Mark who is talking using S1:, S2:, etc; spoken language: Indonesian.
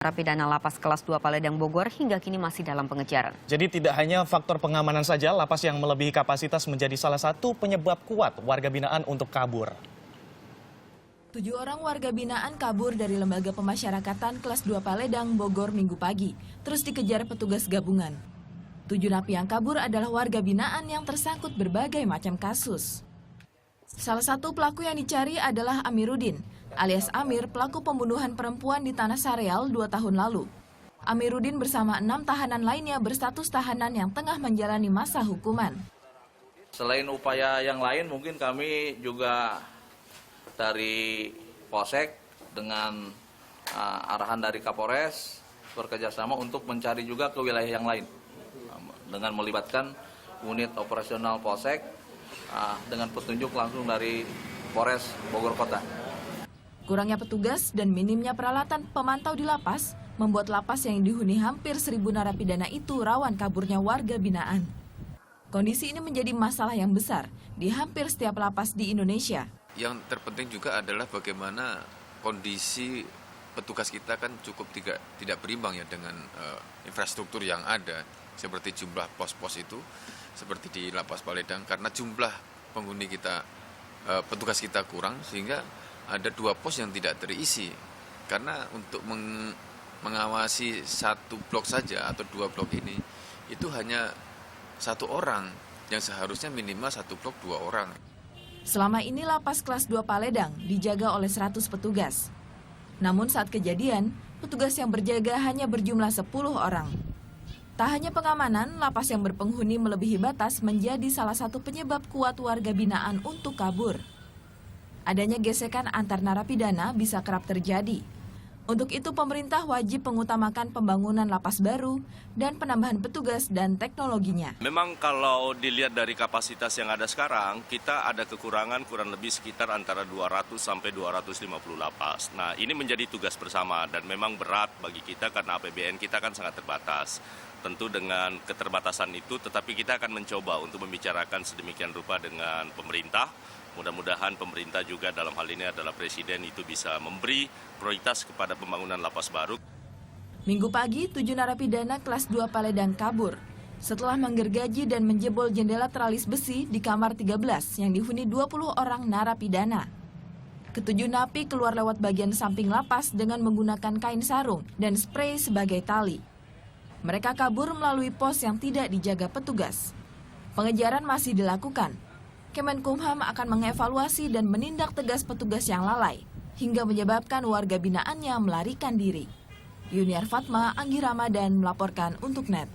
S1: Narapidana Lapas Kelas 2 Paledang Bogor hingga kini masih dalam pengejaran.
S2: Jadi tidak hanya faktor pengamanan saja, lapas yang melebihi kapasitas menjadi salah satu penyebab kuat warga binaan untuk kabur.
S3: 7 orang warga binaan kabur dari Lembaga Pemasyarakatan Kelas 2 Paledang Bogor Minggu pagi, terus dikejar petugas gabungan. 7 napi yang kabur adalah warga binaan yang tersangkut berbagai macam kasus. Salah satu pelaku yang dicari adalah Amiruddin, alias Amir, pelaku pembunuhan perempuan di Tanah Sareal 2 tahun lalu. Amiruddin bersama 6 tahanan lainnya berstatus tahanan yang tengah menjalani masa hukuman.
S4: Selain upaya yang lain, mungkin kami juga dari Polsek dengan arahan dari Kapolres bekerjasama untuk mencari juga ke wilayah yang lain dengan melibatkan unit operasional Polsek dengan petunjuk langsung dari Polres Bogor Kota.
S3: Kurangnya petugas dan minimnya peralatan pemantau di lapas membuat lapas yang dihuni hampir 1.000 narapidana itu rawan kaburnya warga binaan. Kondisi ini menjadi masalah yang besar di hampir setiap lapas di Indonesia.
S5: Yang terpenting juga adalah bagaimana kondisi petugas kita kan cukup tidak berimbang ya dengan infrastruktur yang ada, seperti jumlah pos-pos itu seperti di Lapas Paledang, karena jumlah penghuni kita, petugas kita kurang sehingga ada 2 pos yang tidak terisi. Karena untuk mengawasi 1 blok saja atau 2 blok ini itu hanya 1 orang yang seharusnya minimal 1 blok 2 orang.
S3: Selama ini Lapas Kelas 2 Paledang dijaga oleh 100 petugas. Namun saat kejadian, petugas yang berjaga hanya berjumlah 10 orang. Tak hanya pengamanan, lapas yang berpenghuni melebihi batas menjadi salah satu penyebab kuat warga binaan untuk kabur. Adanya gesekan antar narapidana bisa kerap terjadi. Untuk itu pemerintah wajib mengutamakan pembangunan lapas baru dan penambahan petugas dan teknologinya.
S6: Memang kalau dilihat dari kapasitas yang ada sekarang, kita ada kekurangan kurang lebih sekitar antara 200 sampai 250 lapas. Nah, ini menjadi tugas bersama dan memang berat bagi kita karena APBN kita kan sangat terbatas. Tentu dengan keterbatasan itu, tetapi kita akan mencoba untuk membicarakan sedemikian rupa dengan pemerintah. Mudah-mudahan pemerintah juga dalam hal ini adalah Presiden itu bisa memberi prioritas kepada pembangunan lapas baru.
S3: Minggu pagi, 7 narapidana kelas 2 Paledang kabur setelah menggergaji dan menjebol jendela teralis besi di kamar 13 yang dihuni 20 orang narapidana. Ketujuh napi keluar lewat bagian samping lapas dengan menggunakan kain sarung dan sprei sebagai tali. Mereka kabur melalui pos yang tidak dijaga petugas. Pengejaran masih dilakukan. Kemenkumham akan mengevaluasi dan menindak tegas petugas yang lalai hingga menyebabkan warga binaannya melarikan diri. Yuniar Fatma, Anggi Ramadan melaporkan untuk NET.